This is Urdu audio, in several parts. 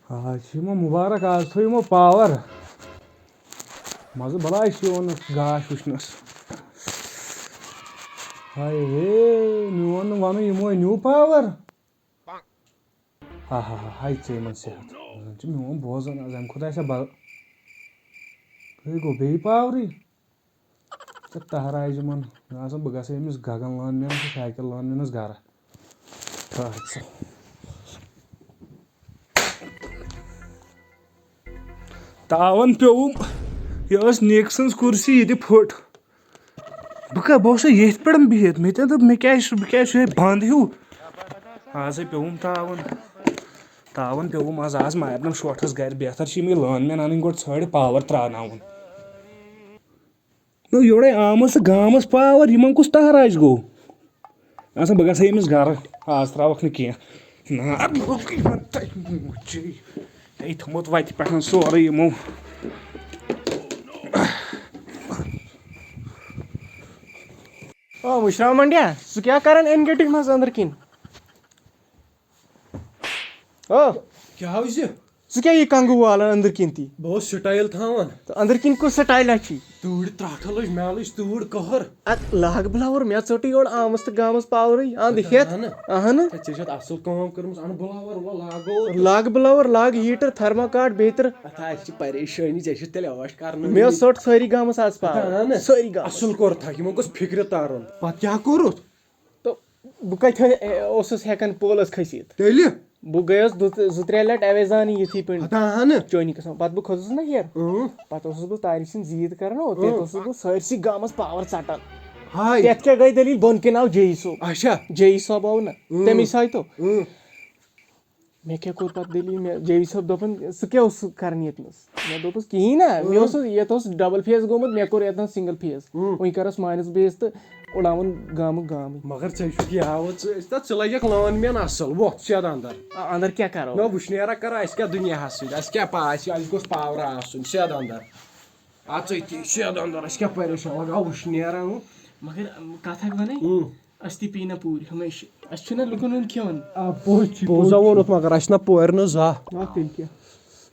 آج چھُ یِمو مُبارک آز تھوٚو یِمو پاور مزٕ بلاے چھُ یِوان گاش وٕچھنس ہاے ہے میون نہٕ وَنُن یِمو نیوٗ پاور ہا ہا ہا ہاے ژےٚ یِمن صحت زن چھُ میون بوزان آز اَمہِ کھۄتہٕ آسیا بدل ہے گوٚو بیٚیہِ پاورٕے ژےٚ تہراج یِمن مےٚ باسان بہٕ گژھٕ أمِس گگن لٲن مینس تہٕ شاکر لٲن مینس گرٕ ٹھٔہر ژٕ تاون پیوٚوُم یہِ ٲس نیک سٕنٛز کُرسی یہِ تہِ پھٕٹ بہٕ اوسُس ییٚتھۍ پٮ۪ٹھ بِہِتھ مےٚ تہِ دوٚپ بہٕ کیازِ چھُ بنٛد ہیوٗ آزے پیوٚوُم تاون پیوٚوُم آز مارنم شوٹھس گرِ بہتر چھِ یِمٕے لٲن مین انٕنۍ گۄڈٕ ژھٲرِ پاور تراوناوُن یورے آمٕژ تہٕ گامس پاور یِمن کُس تہراج گوٚو آسان بہٕ گژھے أمِس گرٕ آز تراوکھ نہٕ کینٛہہ تٔمۍ تھوٚمُت وتہِ پٮ۪ٹھ سورُے یِمو او مشرا منڈیا ژٕ کیٛاہ کران اَمہِ گیٹِس منٛز أنٛدرٕ کِنۍ او کیٛاہ اوس یہِ ژٕ کیٛاہ یہِ کنگوٗ والان أنٛدرٕ کِنۍ تی بہٕ اوسُس سٹایل تھاوان تہٕ أنٛدرٕ کِنۍ کُس سٹایلا چھُے تۭر ترٛٹھ لٔج مےٚ لٔج تۭر کٔہر ادٕ لاگ بلاوُر مےٚ ژٔٹٕے یورٕ آمٕژ تہٕ گامس پاورٕے اَنٛد ہٮ۪تھ اہنہٕ ژےٚ چھِ اَصٕل کٲم کٔرمٕژ اَن بلاوَر لاگو لاگ بلاوُر لاگ ہیٖٹر تھرماکاٹ بیترِ اَسہِ چھِ پریشٲنی ژےٚ چھِ تیٚلہِ عٲش کرنہٕ مےٚ ژٔٹ سٲری گامس آز پاور سٲری گامس اَصٕل کوٚرتھکھ یِمن گوٚژھ فِکرِ ترُن پتہٕ کیٛاہ کوٚرُتھ تہٕ بہٕ کتہِ اوسُس ہٮ۪کان پولس کھٔسِتھ تیٚلہِ بہٕ گٔیس 2-3 لٹہِ اویزان یِتھٕے پٲٹھۍ چٲنی قٕسم پتہٕ بہٕ کھوٚتُس نا ہیر پتہٕ اوسُس بہٕ تارِق سٕنٛز زیٖد کران تتہِ اوسُس بہٕ سٲرسٕے گامس پاور ژٹان ہاے تتھ کیٛاہ گٔے دٔلیٖل بۄن کِنۍ آو جے صٲب اچھا جے صٲب آو نا تمی ساتہٕ مےٚ کیٛاہ کوٚر پتہٕ دٔلیٖل مےٚ جے صٲب دوٚپُن ژٕ کیٛاہ اوسُکھ کران ییٚتنس مےٚ دوٚپُس کِہینۍ نا مےٚ اوس ییٚتہِ اوس ڈبل فیس گوٚمُت مےٚ کوٚر ییٚتنس سنگل فیس وۄنۍ کرس مٲنِس بیس تہٕ اُڑاوُن گامُک گامٕے مگر ژےٚ چھُکھ یاوٕ ژٕ لگکھ لٲن مین اَصٕل وۄتھ سیٚد انٛدر انٛدر کیٛاہ کرو نہ وٕشنیرا کر اَسہِ کیٛاہ دُنیاہس سۭتۍ اَسہِ کیٛاہ پاے اَسہِ گوٚژھ پاور آسُن سیٚد انٛدر اژٕے سیٚد انٛدر اَسہِ کیٛاہ پریشان لگاو وٕشنیرا مگر کتھ اکھ ونے أسۍ تہِ پی نہ پوٗرٕ ہمیشہٕ اَسہِ چھُنہ لُکن ہُنٛد کھیوٚن پوٚزا ووٚنُتھ مگر اَسہِ نہ پورِ نہٕ زانٛہہ تیٚلہِ کیٛاہ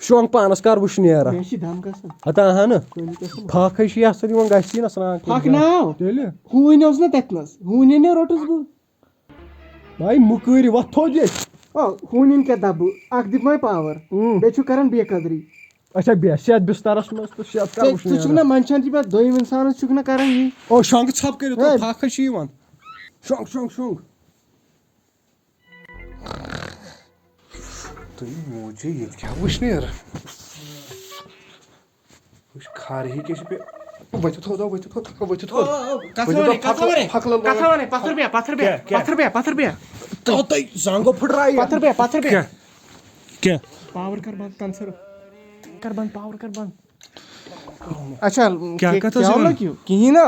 شونٛگ پانس کر وٕشنیرا مےٚ چھِ دم گژھان ہتا اہنہٕ پھاکھے چھِ یژھ یِوان گژھی نہ سران پھکھ ناو تیٚلہِ ہوٗنۍ اوس نہ تتنس ہوٗنۍ روٚٹُس بہٕ بھاے مُکٕرۍ وۄتھ تھوٚد ییٚتہِ ہوٗنٮ۪ن کیٛاہ دبہٕ اکھ دِمے پاور بیٚیہِ چھُ کران بے قدری اچھا بیٚہہ سیٚد بسترس منٛز تہٕ سیٚد کر ژٕ چھُکھ نہ منٛدچھان تہِ پتہٕ دوٚیِم انسانس چھُکھ نہ کران یی او شونٛگہٕ ژھۄپ کٔرِتھ پھاکھے چھِ یِوان شونٛگ شونٛگ شونٛگ تُہۍ موجی ییٚتہِ کیٛاہ وٕشنیر وٕچھ کھر ہی کیٛاہ چھِ ؤتھِو تھوٚد زنٛگو پھٕٹرایہِ کیٛاہ پاور کر بنٛد کنسر کر بنٛد پاور کر بنٛد اچھا کِہینۍ نہ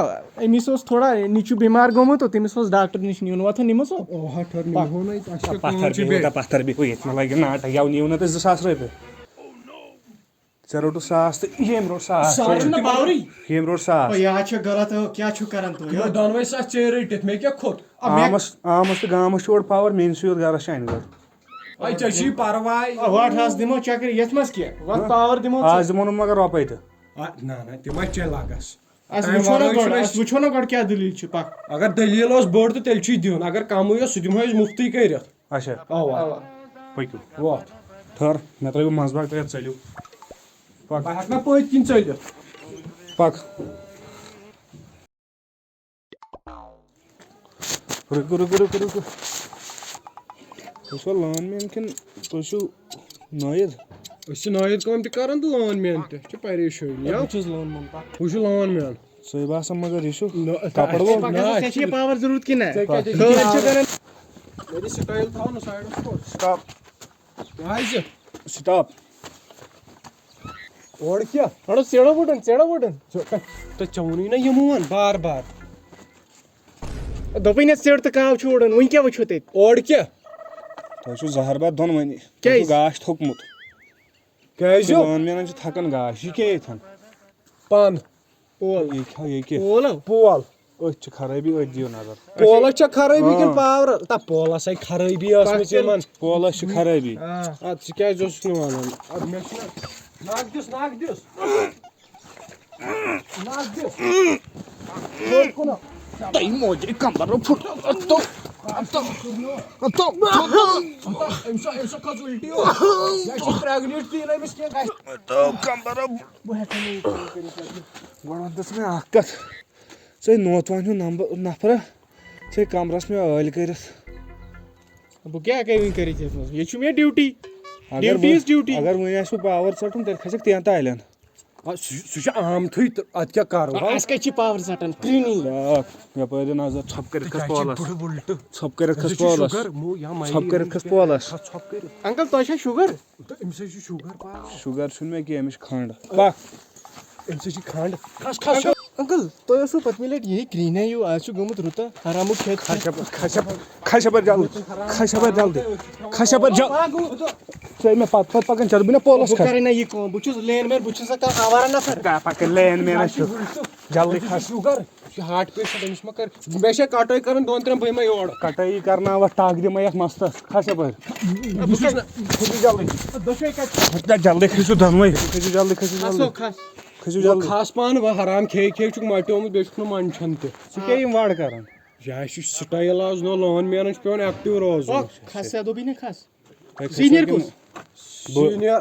أمِس اوس تھوڑا نیٚچوٗ بٮ۪مار گوٚمُت تہٕ تٔمِس اوس ڈاکٹر نِش نیُن وۄتھن نِمس پتھر بیٚہو ییٚتہِ مہ لگہِ ناٹک یَوٕ نِیِو نہ تُہۍ 2000 رۄپیہِ ژےٚ روٚٹُتھ 1,000 تہٕ ییٚمۍ روٚٹ 1,000 ییٚمۍ روٚٹ 1,000 یاد چھِ غلط کیٛاہ چھُ کران تُہۍ دۄنوَے ساس ژےٚ رٔٹِتھ مےٚ کیٛاہ کھوٚت آمس تہٕ گامس چھُ اورٕ پاور مےٚ نِسٕے یوت گرس چھِ انہِ گٔر ژےٚ چھُے پرواے وٹ حظ دِمو چکر یتھ منٛز کیٛاہ وۄنۍ پاور دِمو آز دِمو نہٕ مگر رۄپے تہِ نہ تِم ہا چے لگس أسۍ وٕچھو نہ گۄڈٕ کیٛاہ دٔلیٖل چھِ پکھ اگر دٔلیٖل ٲس بٔڑ تہٕ تیٚلہِ چھُے دیُن اگر کمٕے اوس سُہ دِمہو أسۍ مُفتٕے کٔرِتھ اچھا اوا پٔکِو وۄتھ ٹھٔہر مےٚ ترٲیِو منٛزٕ باگ تُہۍ ژٔلِو بہٕ ہٮ۪کہٕ نہ پٔتۍ کِنۍ ژٔلِتھ پک رُکِو تُہۍ چھُوا لٲن مین کِنہٕ تُہۍ چھِو نٲیِد أسۍ چھِ نٲیِد کٲم تہِ کران تہٕ لٲن مین تہِ چھِ پریشٲنی بہٕ چھُس لون مون ہُہ چھُ لٲن مین صحیح باسان مگر یہِ چھُ کپر ژےٚ چھِ پاور ضروٗرت کِنہٕ سٹایل تھاوُن سایڈس پٮ۪ٹھ سٹاپ کیٛازِ سٹاپ اورٕ کیٛاہ ژیڑو بُٹن تہٕ ژےٚ ووٚنُے نہ یِم وۄنۍ بار بار دوٚپُے نہ ژیڑ تہٕ کاو چھُ وُڑان وُنہِ کیٛاہ وٕچھو تَتہِ اورٕ کیٛاہ تۄہہِ چھُو زہر باد دۄنوٕنی تۄہہِ چھُو گاش تھوٚکمُت کیٛازِ لٲن مینن چھُ تھکان گاش یہِ کیٛاہ ییٚتھن پن یہِ کھیٚو یہِ کیٛاہ پول پول أتھ خرٲبی أتھ دِیِو نظر پولس چھا خرٲبی کِنہٕ پاور تا پولس آیہِ خرٲبی ٲسمٕژ یِمن پولس چھِ خرٲبی ادٕ ژٕ کیازِ اوسُکھ نہٕ وَنان ادٕ مےٚ چھُنہ نَکھ دِس تۄہہِ موجے کمبرو پھُٹ أمِس سا کھٔژ اُلٹی یا چھِ پریگنِٹ تہِ ییٚلہِ أمِس کینٛہہ گژھِ کمبرو گۄڈٕ دِژ مےٚ اکھ کتھ ژےٚ نوتوان ہیوٗ نفرا ژےٚ کمرس مےٚ ٲلۍ کٔرِتھ بہٕ کیٛاہ ہٮ۪کہٕ وۄنۍ کٔرِتھ یتھ منٛز یہِ چھُ مےٚ ڈیوٹی اگر ڈیوٹی از ڈیوٹی اگر وۄنۍ آسوٕ پاور ژٹُن تیٚلہِ کھسکھ تین تالین سُہ چھُ آمتھٕے تہٕ ادٕ کیٛاہ کرو اَسہِ کَتہِ چھِ پاور ژٹان کرٛیٖنی یپٲرۍ دِ نظر ژھۄپ کٔرِتھ کھس پولس اُلٹہٕ ژھۄپ کٔرِتھ کھس پولس ژھۄپ کٔرِتھ کھس پولس ژھۄپ کٔرِتھ انکل تۄہہِ چھا شُگر تہٕ أمِس ہے چھُ شُگر پاو شُگر چھُنہٕ مےٚ کینٛہہ أمِس چھِ کھنٛڈ پکھ أمِس ہے چھِ کھنٛڈ کھس کھس انکل تۄہہِ اوسوٕ پٔتمہِ لٹہِ یہی گریٖن ہیوٗ آز چھُ گوٚمُت رُتہ حرامُک کھٮ۪ت کھس یپٲرۍ جلدی کھس یپٲرۍ جلدی کھس یپٲرۍ جلدی ژٕ مےٚ پتہٕ پکان چل بہٕ نا پولس بہٕ کرے نہ یہِ کٲم بہٕ چھُس لین مین بہٕ چھُس نہ کانٛہہ آوارا نفر پکان لین مین چھُ جلدی کھس شُگر یہِ چھُ ہاٹ پیشنٹ أمِس ما کر مےٚ چھےٚ کٹٲے کران 2-3 بہٕ یِمے یور کٹٲیی کرناوتھ ٹک دِمے یتھ مستس کھس یپٲرۍ بہٕ چھُس نہٕ کھسِو جلدی دۄشوے کتہِ جلدی کھسِو دۄنوے کھسِو جلدی کھسِو جلدی کھس کھسِو جلدی خاص پانہٕ وۄنۍ حرام کھے چھُکھ مٹیومُت بیٚیہِ چھُکھ نہٕ منٛچھان تہِ ژٕ کیٛاہ یِم وڑ کران یہِ چھُ سٹایل آز نو لون مینن چھُ پیوان ایکٹِو روزُن کھس یا دوٚپُے نہ کھس سیٖنیر کُس سیٖنیر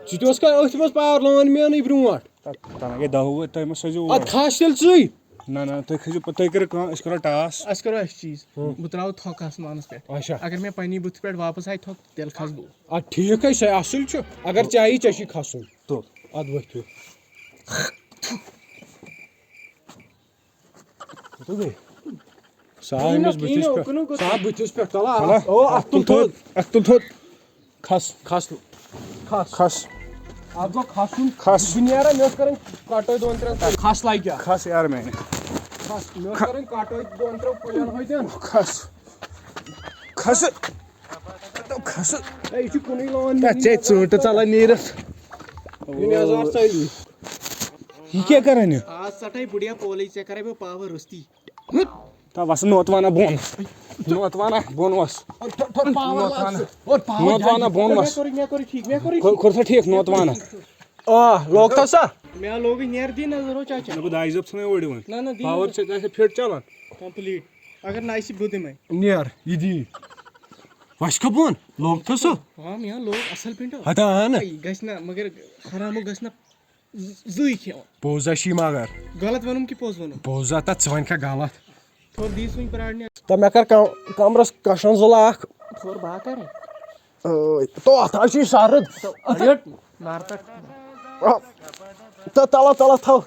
ژٕ تہِ اوس کا أتھۍ منٛز پاور لون مینٕے برونٛٹھ تنہٕ گٔے 10 وُہٕرۍ تۄہہِ مہ سوزِو ادٕ کھس تیٚلہِ ژٕے نہ نہ تُہۍ کھٔسِو تُہۍ کٔرِو کٲم أسۍ کرو ٹاس أسۍ کرو اَسہِ چیٖز بہٕ تراوٕ تھۄکھ آسمانس پٮ۪ٹھ اچھا اگر مےٚ پننہِ بٕتھِ پٮ۪ٹھ واپس آیہِ تھۄکھ تیٚلہِ کھس بہٕ ادٕ ٹھیٖکھٕے سۄ اصٕل چھُ اگر ژےٚ چھی کھسُن تُل ادٕ ؤتھِو سۄ آو أمِس بٕتھِس پٮ۪ٹھ سۄ آو بٕتھِس پٮ۪ٹھ تَلہ اکھ تُل تھوٚد اکھ تُل تھوٚد کھس کھس کھس اتھ گوٚو کھسُن کھس بہٕ نیران مےٚ ٲس کرٕنۍ کٹٲے 2-3 کھس لگہِ کیٛاہ کھس یار میانہِ کھس مےٚ ٲس کرٕنۍ کٹٲے 2-3 کُلٮ۪ن ہٕتٮ۪ن کھس کھس کھس ہے یہِ چھُ کُنُے لون ژےٚ ژٲنٛٹہٕ ژلان نیٖرِتھ نظار ژَلی یہِ کیٛاہ کران یہِ آز ژٹے بُڈیا پولٕے ژےٚ کرے بہٕ پاور رُستی تا وس نوتوانا بۄن نوتوانا بۄن وس نوتوانا بۄن وس مےٚ کوٚر ٹھیٖک مےٚ کوٚر کھوٚر سا ٹھیٖک نوتوانا لوگ تھا سا مےٚ لوگٕے نیرٕ دی نظر ہو چاچا بہٕ داجہِ زب ژھٕنَے اوڑِ وۄنۍ نہ نہ دی پاور چھِ گژھِ فِٹ چلان کمپلیٖٹ اگر نہٕ آسہِ بہٕ دِمے نیر یہِ دی وش کا بۄن لوگ تھا سا ہاں مےٚ لوگ اصل پٲٹھۍ ہتا اہن یہِ گژھِ نہ مگر حرامُک گژھِ نہ زٕے کھٮ۪وان پوٚز ہا چھی مگر غلط وَنُم کہِ پوٚز وَنُم پوٚز ہا تتھ ژٕ وَنکھا غلط تھوڑ دیٖس وۄنۍ پرٛاڑنہِ تہٕ مےٚ کر کمرس کشن زُلہٕ اکھ تھوڑ بہٕ کرے تتھ حظ چھی سرد نار پٮ۪ٹھ تہٕ تلہ تھو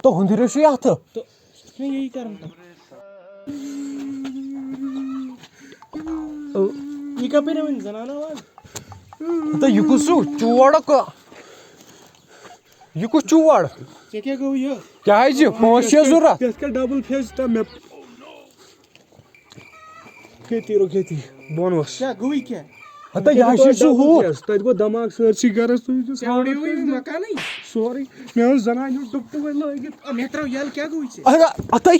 تو ہُندرِ چھُے اتھٕ تہٕ مےٚ یی کرُن یہِ کپٲرۍ وۄنۍ زنان آواز تہٕ یہِ کُس چور یہِ کُس چور ژےٚ کیٛاہ گوٚو یہِ کیازِ پونٛسہٕ چھِ ضوٚرتھ یتھ کیٛاہ ڈبل فیس تا مےٚ کھیتی رو کھیتی بۄن وس کیٛاہ گوٚوٕے کیٛاہ ہتا یہِ حظ چھُ سُہ ہُہ تتہِ گوٚو دماغ سٲرسٕے گرس مکانٕے سورُے مےٚ اوس زنانہِ ہُنٛد ڈُپٹہٕ وۄنۍ لٲگِتھ مےٚ ترٛاو یَلہٕ کیٛاہ گوٚوٕے ژےٚ اتھے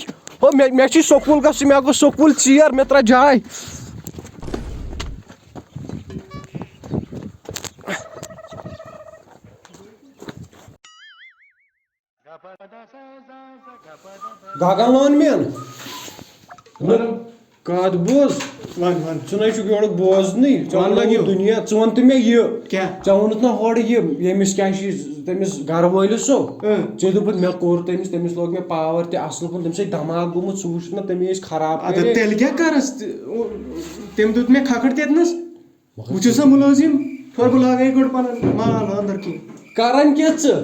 ہو مےٚ چھُ سکوٗل گژھُن مےٚ گوٚو سکوٗل ژیر مےٚ ترٛا جاے گاگا لون مین کتھ بوز ژٕ نَے چھُکھ یورُک بوزنٕے دُنیا ژٕ وَن تہٕ مےٚ یہِ ژےٚ ووٚنُتھ نہ ہورٕ یہِ ییٚمِس کیاہ چھِ تٔمِس گرٕ وٲلِس سُہ ژےٚ دوٚپُتھ مےٚ کوٚر تٔمِس لوگ مےٚ پاور تہِ اصل پٲٹھۍ تٔمِس ہے دماغ گوٚمُت ژٕ وٕچھ نہ تٔمۍ ٲسۍ خراب تیٚلہِ کیٛاہ کرس تٔمۍ دیُت مےٚ کھکھٕر تٔتنس بہٕ چھُس سا مُلٲزِم تھوڑا بہٕ لاگے گۄڈٕ پنُن مال أنٛدر کِنۍ کران کیٛاہ ژٕ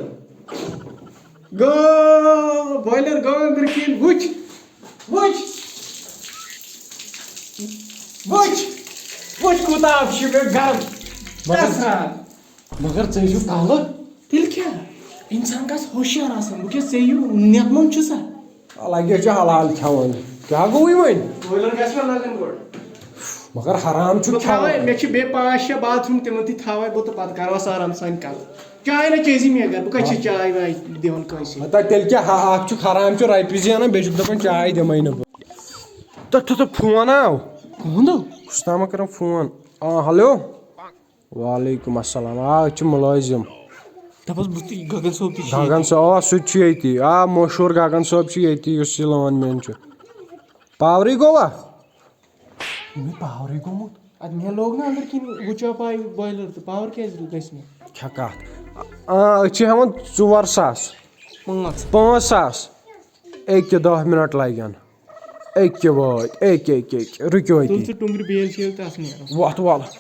گوٚو بۄیلر گوٚو أنٛدر کِنۍ وٕچھ کوٗتاہ آب چھُ مےٚ گرم مگر ژےٚ چھُکھ کالہٕ تیٚلہِ کیٛاہ اِنسان گژھِ ہوشیار آسُن بہٕ کیٛاہ ژےٚ ہیوٗ نیتمُن چھُسا لگے چھُ حلال کھٮ۪وان کیٛاہ گوٚوٕے وۄنۍ بۄیلر گژھِ مےٚ لگٕنۍ گۄڈٕ مگر حرام چھُ تھاوے مےٚ چھِ بیٚیہِ 5-6 باتھ روٗم تِمن تہِ تھاوے بہٕ تہٕ پتہٕ کرہوس آرام سان کَتھ چاے نہ چیزی مےٚ گھر بہٕ کَتہِ چھُس چاے واے دِوان کٲنٛسہِ تیٚلہِ کیٛاہ اکھ چھُ حرام چھُ رۄپیہِ زینان بیٚیہِ چھُکھ دپان چاے دِمے نہٕ بہٕ تہٕ فون آو کٕہٕنٛدو کُس تامہ کران فون ہیلو وعلیکُم السلام أسۍ چھِ مُلٲزِم دَپس بہٕ تہِ گگن صٲب تہِ چھُ گگن صٲب سُہ تہِ چھُ ییٚتی مشہوٗر گگن صٲب چھُ ییٚتی یُس یہِ لٲن مین چھُ پاورٕے گوٚوا مےٚ پاورٕے گوٚمُت اَدٕ مےٚ لوگ نہ أنٛدرۍ کِنۍ وٕچھو پاے بویلر تہٕ پاور کیٛازِ گژھِ مےٚ کیٛاہ کتھ أسۍ چھِ ہٮ۪وان 4,000 5,000 أکہِ 10 مِنٹ لگن أکہِ وٲتۍ أکۍ رُکِو أتی ٹُنٛگرِ بیل شیل تہٕ اَتھ نیرو وَتھ وَل